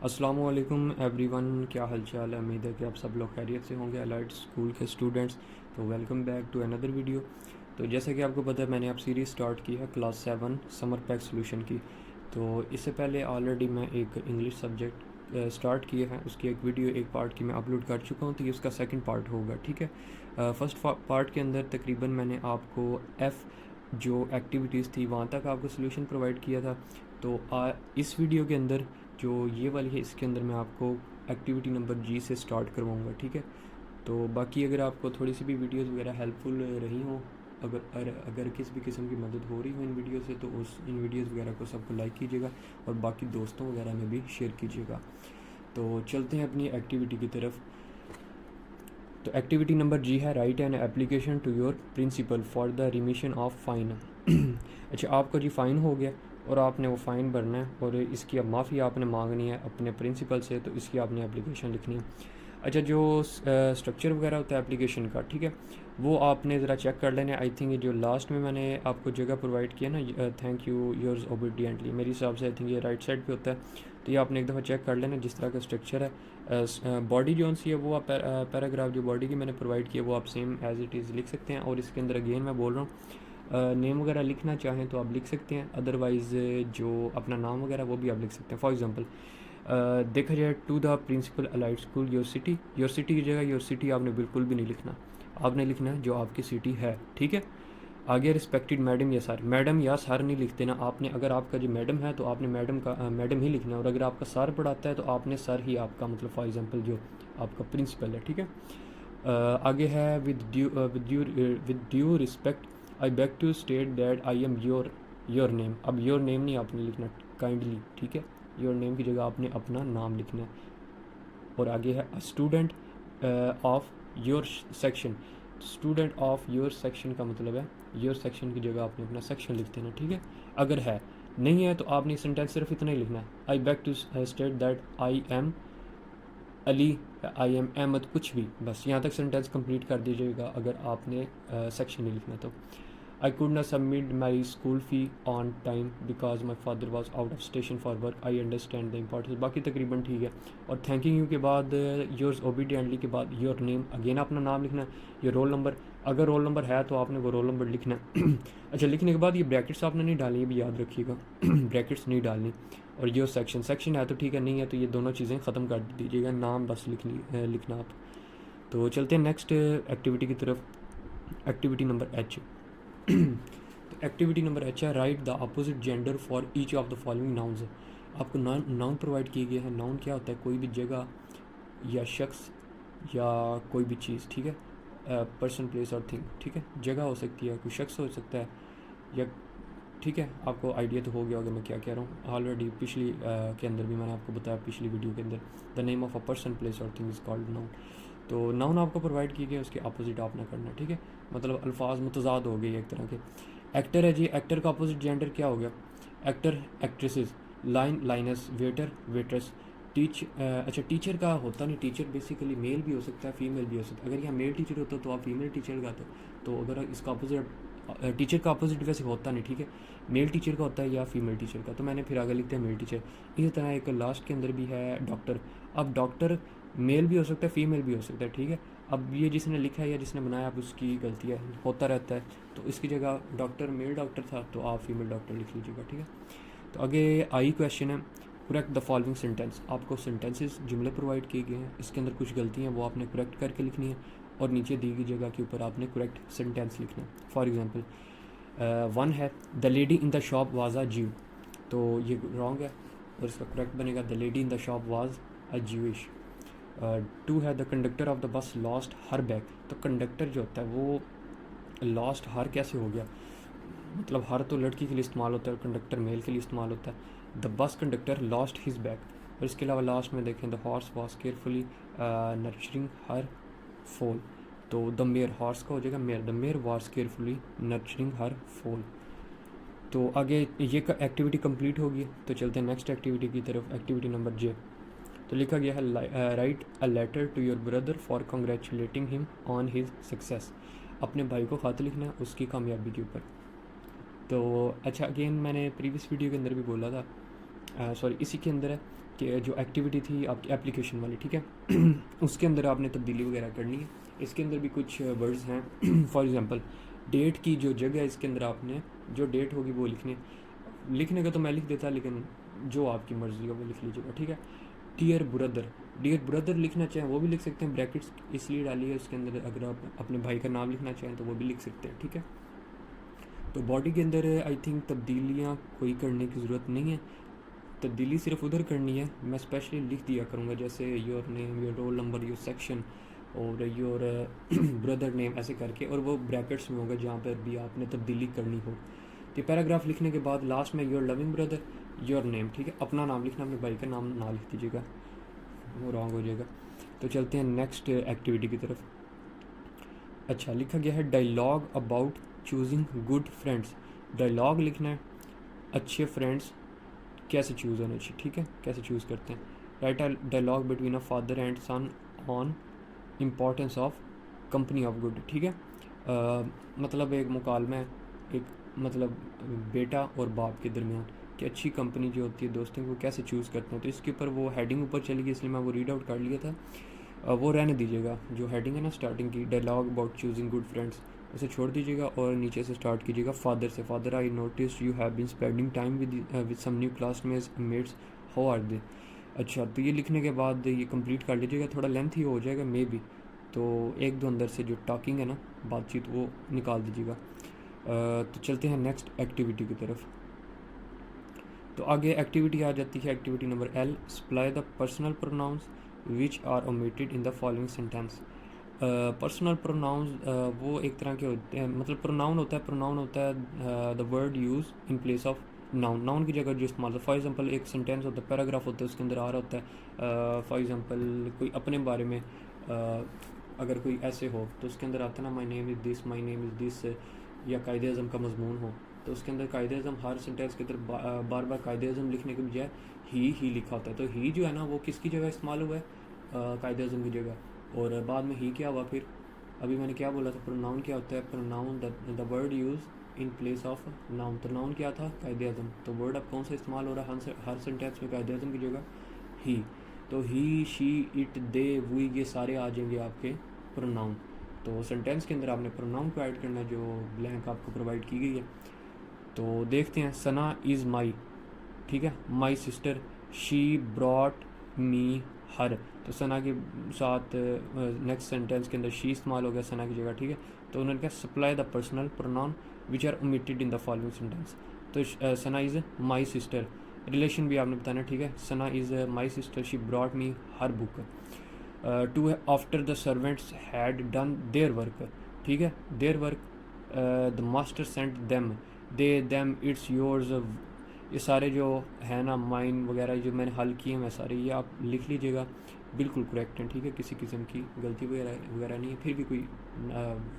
अस्सलामु अलैकुम एवरीवन, क्या हाल चाल है। उम्मीद है कि आप सब लोग खैरियत से होंगे। अलाइट स्कूल के स्टूडेंट्स, तो welcome back to another video. तो जैसा कि आपको पता है, मैंने अब सीरीज़ स्टार्ट की है क्लास 7 समर पैक सॉल्यूशन की। तो इससे पहले ऑलरेडी मैं एक इंग्लिश सब्जेक्ट स्टार्ट किए हैं, उसकी एक वीडियो एक पार्ट की मैं अपलोड कर चुका हूँ। तो ये उसका सेकंड पार्ट होगा, ठीक है। फर्स्ट पार्ट के अंदर तकरीबन मैंने आपको एफ़ जो एक्टिविटीज़ थी वहाँ तक आपको सोल्यूशन प्रोवाइड किया था। तो इस वीडियो के अंदर जो ये वाली है, इसके अंदर मैं आपको एक्टिविटी नंबर जी से स्टार्ट करवाऊँगा, ठीक है। तो बाकी अगर आपको थोड़ी सी भी वीडियोस वगैरह हेल्पफुल रही हों, अगर किसी भी किस्म की मदद हो रही हो इन वीडियो से, तो इन वीडियोस वगैरह को सबको लाइक कीजिएगा और बाकी दोस्तों वगैरह में भी शेयर कीजिएगा। तो चलते हैं अपनी एक्टिविटी की तरफ। तो एक्टिविटी नंबर जी है, write an application to your principal for the remission of fine. अच्छा, आपका जी फ़ाइन हो गया और आपने वो फ़ाइन भरना है और इसकी अब माफ़ी आपने मांगनी है अपने प्रिंसिपल से, तो इसकी आपने एप्लीकेशन लिखनी है। अच्छा, जो स्ट्रक्चर वगैरह होता है एप्लीकेशन का, ठीक है, वो आपने ज़रा चेक कर लेना है। आई थिंक ये जो लास्ट में मैंने आपको जगह प्रोवाइड किया ना, थैंक यू योर्स ओबीडियंटली, मेरे हिसाब से आई थिंक ये राइट साइड पे होता है। तो ये आपने एक दफ़ा चेक कर लेना जिस तरह का स्ट्रक्चर है। बॉडी जो सी है वो आप पैराग्राफ जो बॉडी की मैंने प्रोवाइड किया वो आप सेम एज़ इट इज़ लिख सकते हैं। और इसके अंदर अगेन मैं बोल रहा हूँ, नेम वगैरह लिखना चाहें तो आप लिख सकते हैं, अदरवाइज़ जो अपना नाम वगैरह वो भी आप लिख सकते हैं। फॉर एग्ज़ाम्पल देखा जाए to the principal Elite school your city की जगह योर सिटी आपने बिल्कुल भी नहीं लिखना। आपने लिखना है जो आपकी सिटी है, ठीक है। आगे रिस्पेक्टेड मैडम या सर नहीं लिखते ना आपने। अगर आपका जो मैडम है तो आपने मैडम ही लिखना है, और अगर आपका सर पढ़ाता है तो आपने सर ही आपका, मतलब फॉर एग्जांपल जो आपका प्रिंसिपल है, ठीक है। आगे है with due respect I back to state that I am your name. अब योर नेम नहीं आपने लिखना, काइंडली, ठीक है। योर नेम की जगह आपने अपना नाम लिखना है। और आगे है student of your section. Student of your section का मतलब है योर सेक्शन की जगह आपने अपना सेक्शन लिख देना, ठीक है। अगर है, नहीं है तो आपने सेंटेंस सिर्फ इतना ही लिखना है, I back to state that I am Ali, I am Ahmad, कुछ भी, बस यहाँ तक सेंटेंस कंप्लीट कर दीजिएगा अगर आपने सेक्शन नहीं लिखना तो। I could not submit my school fee on time because my father was out of station for work, I understand the importance. बाकी तकरीबन ठीक है। और थैंकिंग यू के बाद योर्स ओबीडियंटली के बाद योर नेम, अगेन अपना नाम लिखना है। योर रोल नंबर, अगर रोल नंबर है तो आपने वो रोल नंबर लिखना है। अच्छा, लिखने के बाद ये ब्रैकेट्स आपने नहीं डालनी, ये भी याद रखिएगा। ब्रैकेट्स नहीं डालनी। और योर सेक्शन है तो ठीक है, नहीं है तो ये दोनों चीज़ें ख़त्म कर दीजिएगा, नाम बस लिखना आप। तो चलते हैं नेक्स्ट एक्टिविटी की तरफ। Activity number H. तो एक्टिविटी नंबर एच है, right the opposite gender for each of the following nouns. आपको नाउन प्रोवाइड किए गए हैं। नाउन क्या होता है? कोई भी जगह या शख्स या कोई भी चीज़, ठीक है। पर्सन, प्लेस और थिंग, ठीक है। जगह हो सकती है, कोई शख्स हो सकता है, या, ठीक है। आपको आइडिया तो हो गया होगा मैं क्या कह रहा हूँ। ऑलरेडी पिछली के अंदर भी मैंने आपको बताया, पिछली वीडियो के अंदर, the name of a person, place और थिंग इज़ कॉल्ड नाउन। तो नाउन आपको प्रोवाइड किए गए, उसके अपोजिट आपने करना, ठीक है। मतलब अल्फाज मुतजाद हो गए एक तरह के। एक्टर है जी, एक्टर का अपोजिट जेंडर क्या हो गया? Actor, actresses, lioness, waiter, waitress, अच्छा, टीचर का होता नहीं। टीचर बेसिकली मेल भी हो सकता है, फीमेल भी हो सकता है। अगर यहाँ मेल टीचर होता तो आप फीमेल टीचर लगाते। तो अगर इसका अपोजिट, टीचर का अपोजिट वैसे होता नहीं, ठीक है। मेल टीचर का होता है या फीमेल टीचर का, तो मैंने फिर आगे लिखते हैं मेल टीचर। इसी तरह एक लास्ट के अंदर भी है डॉक्टर। अब डॉक्टर मेल भी हो सकता है, फीमेल भी हो सकता है, ठीक है। अब ये जिसने लिखा है या जिसने बनाया, अब उसकी गलती है, होता रहता है। तो इसकी जगह डॉक्टर मेल डॉक्टर था तो आप फीमेल डॉक्टर लिख लीजिएगा, ठीक है। तो आगे आई क्वेश्चन है, करेक्ट द फॉलोइंग सेंटेंस। आपको सेंटेंसेस, जुमले प्रोवाइड किए गए हैं, इसके अंदर कुछ गलतियाँ वो आपने करेक्ट करके लिखनी है, और नीचे दी गई जगह के ऊपर आपने करेक्ट सेंटेंस लिखना है। फॉर एग्जांपल, वन है, the lady in the shop was a Jew. तो ये रॉन्ग है और इसका करेक्ट बनेगा, the lady in the shop was a Jewish. Two है, the conductor of the bus lost her bag. तो कंडक्टर जो होता है वो लॉस्ट हर कैसे हो गया? मतलब हर तो लड़की के लिए इस्तेमाल होता है और कंडक्टर मेल के लिए इस्तेमाल होता है। The bus conductor lost his bag. और इसके अलावा लास्ट में देखें, the horse was carefully nurturing her foal. तो द मेयर, हॉर्स का हो जाएगा mare, the mare was carefully nurturing her foal. तो आगे ये एक्टिविटी कंप्लीट होगी। तो चलते हैं नेक्स्ट एक्टिविटी की तरफ। Activity number J. तो लिखा गया है, write a letter to your brother for congratulating him on his success. अपने भाई को ख़त लिखना है उसकी कामयाबी के ऊपर। तो अच्छा, अगेन मैंने प्रीवियस वीडियो के अंदर भी बोला था, सॉरी इसी के अंदर है कि जो एक्टिविटी थी आपकी एप्लीकेशन वाली, ठीक है उसके अंदर आपने तब्दीली वगैरह करनी है। इसके अंदर भी कुछ वर्ड्स हैं फॉर एग्ज़ाम्पल डेट की जो जगह है, इसके अंदर आपने जो डेट होगी वो लिखने का तो मैं लिख देता, लेकिन जो आपकी मर्ज़ी हो वो लिख लीजिएगा, ठीक है। डियर ब्रदर लिखना चाहें वो भी लिख सकते हैं, ब्रैकेट्स इसलिए डाली है इसके अंदर, अगर आप अपने भाई का नाम लिखना चाहें तो वो भी लिख सकते हैं, ठीक है। तो बॉडी के अंदर आई थिंक तब्दीलियाँ कोई करने की ज़रूरत नहीं है, तब्दीली सिर्फ उधर करनी है, मैं स्पेशली लिख दिया करूँगा, जैसे your name, your roll number, your section और योर ब्रदर नेम ऐसे करके, और वो ब्रैकेट्स में होगा जहाँ पर भी आपने तब्दीली करनी हो। तो पैराग्राफ लिखने के बाद लास्ट में your loving brother, your name, ठीक है। अपना नाम लिखना, अपने भाई का नाम ना लिख दीजिएगा, वो रॉन्ग हो जाएगा। तो चलते हैं नेक्स्ट एक्टिविटी की तरफ। अच्छा, लिखा गया है dialogue about choosing good friends. Dialogue लिखना है, अच्छे फ्रेंड्स कैसे चूज़ होने चाहिए, ठीक है, कैसे चूज़ करते हैं। Write a dialogue between a father and son on importance of company of good, ठीक है। मतलब एक मुकालमा है, एक मतलब बेटा और बाप के दरमियान कि अच्छी कंपनी जो होती है दोस्तों को कैसे चूज़ करते हैं। तो इसके ऊपर वो हेडिंग ऊपर चली गई, इसलिए मैं वो रीड आउट कर लिया था, वो रहने दीजिएगा। जो हेडिंग है ना स्टार्टिंग की, dialogue about choosing good friends, उसे छोड़ दीजिएगा और नीचे से स्टार्ट कीजिएगा फादर से। Father, I notice you have been spending time with some new classmates, how are they. अच्छा, तो ये लिखने के बाद ये कंप्लीट कर लीजिएगा, थोड़ा लेंथ ही हो जाएगा मे बी, तो एक दो अंदर से जो टॉकिंग है ना, बातचीत, वो निकाल दीजिएगा। तो चलते हैं नेक्स्ट एक्टिविटी की तरफ। तो आगे एक्टिविटी आ जाती है, activity number L, supply the personal pronouns which are omitted in the following sentence. Personal pronouns वो एक तरह के होते हैं, मतलब प्रोनाउन होता है the word use in place of noun, noun की जगह जो इस्तेमाल है। फॉर एग्जांपल एक सेंटेंस होता है, पैराग्राफ होता है, उसके अंदर आ रहा होता है फॉर एग्जांपल कोई अपने बारे में अगर कोई ऐसे हो तो उसके अंदर आता है ना, my name is this, my name is this, या कायदे अज़म का मजमून हो तो उसके अंदर कायदे अज़म, हर सेंटेंस के अंदर बार बार कायदे अज़म लिखने के बजाय ही लिखा होता है। तो ही जो है ना वो किसकी जगह इस्तेमाल हुआ है, कायदे अज़म की जगह, और बाद में ही क्या हुआ फिर, अभी मैंने क्या बोला था, प्रोनाउन क्या होता है, pronoun the word use in place of noun. तो नाउन क्या था, कायदे अज़म, तो वर्ड अब कौन सा इस्तेमाल हो रहा है हर सेंटेंस में, कायदे अज़म की जगह ही। तो ही, शी, इट, दे, वी, ये सारे आ जाएंगे आपके प्रोनाउन। तो सेंटेंस के अंदर आपने प्रोनाउन को ऐड करना है जो ब्लैंक आपको प्रोवाइड की गई है। तो देखते हैं, सना इज़ माई, ठीक है, my sister, she brought me her. तो सना के साथ नेक्स्ट सेंटेंस के अंदर शी इस्तेमाल हो गया सना की जगह, ठीक है। तो उन्होंने कहा supply the personal pronoun which are omitted in the following sentence. तो Sana is my sister, relation भी आपने बताना, ठीक है। Sana is my sister, she brought me her book too after the servants had done their work, ठीक है, their work the master sent them, they, them, it's, yours, ये सारे जो है ना माइन वगैरह जो मैंने हल किए हैं सारे, ये आप लिख लीजिएगा, बिल्कुल करेक्ट हैं, ठीक है, किसी किस्म की गलती वगैरह नहीं है, फिर भी कोई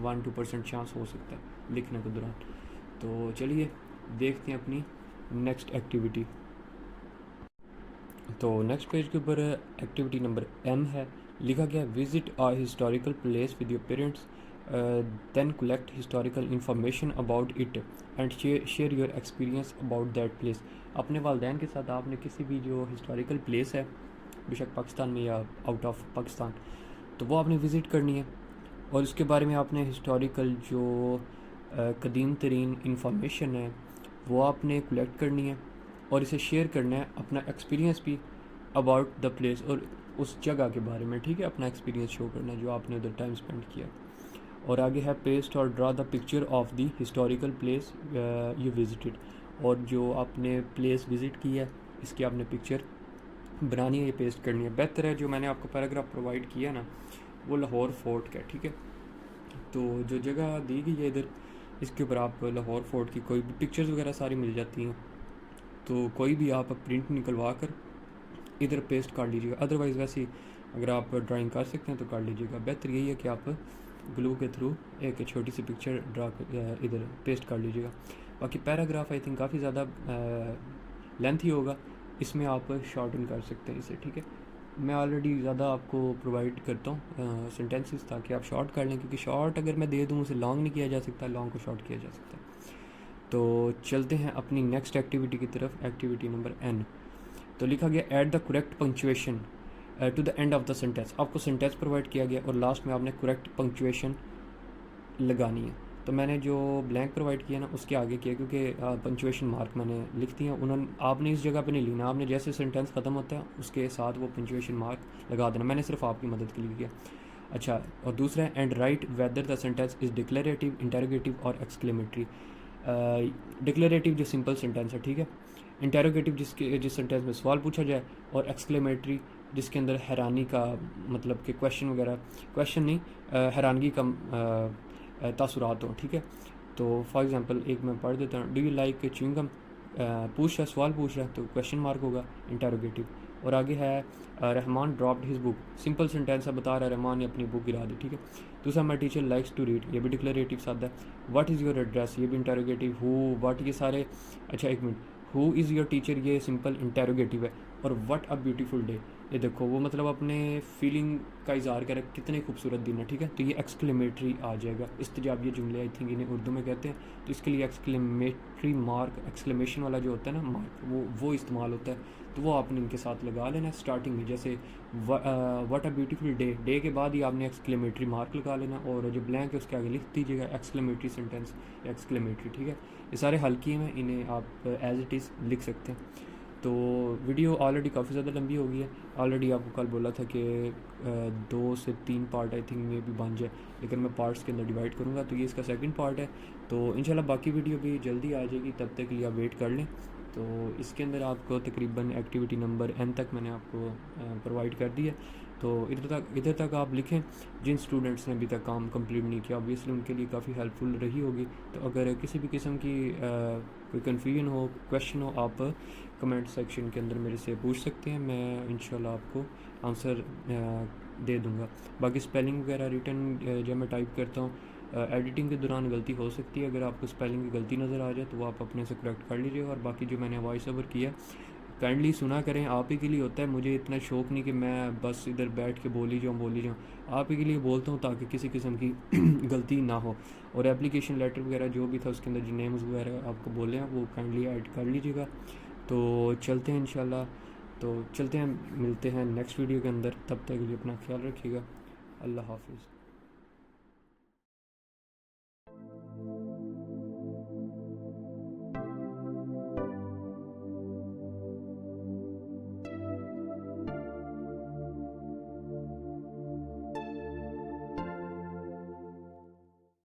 1-2% चांस हो सकता है लिखने के दौरान। तो चलिए देखते हैं अपनी नेक्स्ट एक्टिविटी। तो नेक्स्ट पेज के ऊपर एक्टिविटी नंबर एम है, लिखा गया visit a historical place with your parents, then collect historical information about it and share your experience about that place। अपने वालदैन के साथ आपने किसी भी जो हिस्टोरिकल प्लेस है, बेशक पाकिस्तान में या आउट ऑफ पाकिस्तान, तो वो आपने विज़िट करनी है और उसके बारे में आपने हिस्टोरिकल जो कदीम तरीन इंफॉर्मेशन है वो आपने कलेक्ट करनी है और इसे शेयर करना है, अपना एक्सपीरियंस भी अबाउट द प्लेस और उस जगह के बारे में, ठीक है, अपना एक्सपीरियंस शो करना है जो आपने उधर टाइम स्पेंड किया। और आगे है पेस्ट और draw the picture of the historical place you visited, और जो आपने प्लेस विज़िट की है इसकी आपने पिक्चर बनानी है, ये पेस्ट करनी है। बेहतर है जो मैंने आपको पैराग्राफ प्रोवाइड किया ना वो लाहौर फोर्ट का, ठीक है। तो जो जगह दी गई है इधर, इसके ऊपर आप लाहौर फोर्ट की कोई भी पिक्चर्स वगैरह सारी मिल जाती हैं, तो कोई भी आप प्रिंट निकलवा कर इधर पेस्ट कर लीजिएगा। अदरवाइज़ वैसे अगर आप ड्राइंग कर सकते हैं तो कर लीजिएगा। बेहतर यही है कि आप ग्लू के थ्रू एक छोटी सी पिक्चर ड्रा इधर पेस्ट कर लीजिएगा। बाकी पैराग्राफ आई थिंक काफ़ी ज़्यादा लेंथ ही होगा, इसमें आप शॉर्टन कर सकते हैं इसे, ठीक है। मैं ऑलरेडी ज़्यादा आपको प्रोवाइड करता हूँ सेंटेंसेस ताकि आप शॉर्ट कर लें, क्योंकि शॉर्ट अगर मैं दे दूँ उसे लॉन्ग नहीं किया जा सकता, लॉन्ग को शॉर्ट किया जा सकता है। तो चलते हैं अपनी नेक्स्ट एक्टिविटी की तरफ, एक्टिविटी नंबर एन। तो लिखा गया add the correct punctuation to the end of the sentence. आपको सेंटेंस प्रोवाइड किया गया और लास्ट में आपने करेक्ट पंक्चुएशन लगानी है। तो मैंने जो ब्लैंक प्रोवाइड किया ना उसके आगे किया, क्योंकि पंक्चुएशन मार्क मैंने लिख दिया। उन्होंने आपने इस जगह पे नहीं लिखना, आपने जैसे सेंटेंस ख़त्म होता है उसके साथ वो पंक्चुएशन मार्क लगा देना। मैंने सिर्फ आपकी मदद के लिए किया। अच्छा, और दूसरा है and right whether the sentence is declarative, interrogative और एक्सक्लेमेटरी। डिक्लेरेटिव जो सिंपल सेंटेंस है, ठीक है। इंटेरोगेटिव जिस सेंटेंस में सवाल पूछा जाए, और एक्सक्लेमेटरी जिसके अंदर हैरानी का मतलब कि क्वेश्चन वगैरह, क्वेश्चन नहीं, हैरानगी का तासुरात हो, ठीक है। तो फॉर एग्जांपल एक मैं पढ़ देता हूँ, डू यू लाइक च्युइंगम। पूछ रहा है, सवाल पूछ रहा है, तो क्वेश्चन मार्क होगा इंटेरोगेटिव। और आगे है Rahman dropped his book. Simple sentence है, बता रहा है रहमान ने अपनी बुक गिरा दी, ठीक है। दूसरा my teacher likes to read, ये भी डिक्लेरेटिव सादा है। व्हाट इज़ योर एड्रेस, ये भी इंटेरोगेटिव। हु, व्हाट, ये सारे। अच्छा एक minute, who is your teacher ये सिंपल इंटेरोगेटिव है। और व्हाट अ ब्यूटीफुल डे, ये देखो वो मतलब अपने फीलिंग का इजहार करे, कितने खूबसूरत दिन है, ठीक है। तो ये एक्सक्लेमेटरी आ जाएगा। इस्तेजाब ये जुमले आई थिंक इन्हें उर्दू में कहते हैं, तो इसके लिए एक्सक्लेमेटरी मार्क, एक्सक्लेमेशन वाला जो होता है ना मार्क, वो इस्तेमाल होता है। तो वो आपने इनके साथ लगा लेना स्टार्टिंग में, जैसे what a beautiful day, day के बाद ही आपने एक्सक्लेमेटरी मार्क लगा लेना, और जो ब्लैंक है उसके आगे लिख दीजिएगा एक्सक्लेमेटरी सेंटेंस या एक्सक्लेमेटरी, ठीक है। ये सारे हल किए हैं, इन्हें आप एज इट इज़ लिख सकते हैं। तो वीडियो ऑलरेडी काफ़ी ज़्यादा लंबी हो गई है। ऑलरेडी आपको कल बोला था कि 2 से 3 पार्ट आई थिंक में भी बन जाए, लेकिन मैं पार्ट्स के अंदर डिवाइड करूँगा। तो ये इसका सेकंड पार्ट है। तो इंशाल्लाह बाकी वीडियो भी जल्दी आ जाएगी, तब तक के लिए आप वेट कर लें। तो इसके अंदर आपको तकरीबन एक्टिविटी नंबर n तक मैंने आपको प्रोवाइड कर दी है। तो इधर तक आप लिखें। जिन स्टूडेंट्स ने अभी तक काम कंप्लीट नहीं किया, ऑब्वियसली उनके लिए काफ़ी हेल्पफुल रही होगी। तो अगर किसी भी किस्म की कोई कन्फ्यूजन हो, क्वेश्चन हो, आप कमेंट सेक्शन के अंदर मेरे से पूछ सकते हैं। मैं इंशाल्लाह आपको आंसर दे दूँगा। बाकी स्पेलिंग वगैरह रिटन जब मैं टाइप करता हूँ, एडिटिंग के दौरान गलती हो सकती है। अगर आपको स्पेलिंग की गलती नज़र आ जाए तो वो आप अपने से करेक्ट कर लीजिएगा। और बाकी जो मैंने वॉइस ओवर किया, काइंडली सुना करें, आप ही के लिए होता है। मुझे इतना शौक़ नहीं कि मैं बस इधर बैठ के बोली जाऊँ। आप ही के लिए बोलता हूँ ताकि किसी किस्म की गलती ना हो। और एप्लीकेशन लेटर वगैरह जो भी था उसके अंदर जो नेम्स वगैरह आपको बोले हैं वो काइंडली ऐड कर लीजिएगा। तो चलते हैं इंशाल्लाह। तो चलते हैं, मिलते हैं नेक्स्ट वीडियो के अंदर। तब तक के लिए अपना ख्याल रखिएगा। अल्लाह हाफिज़।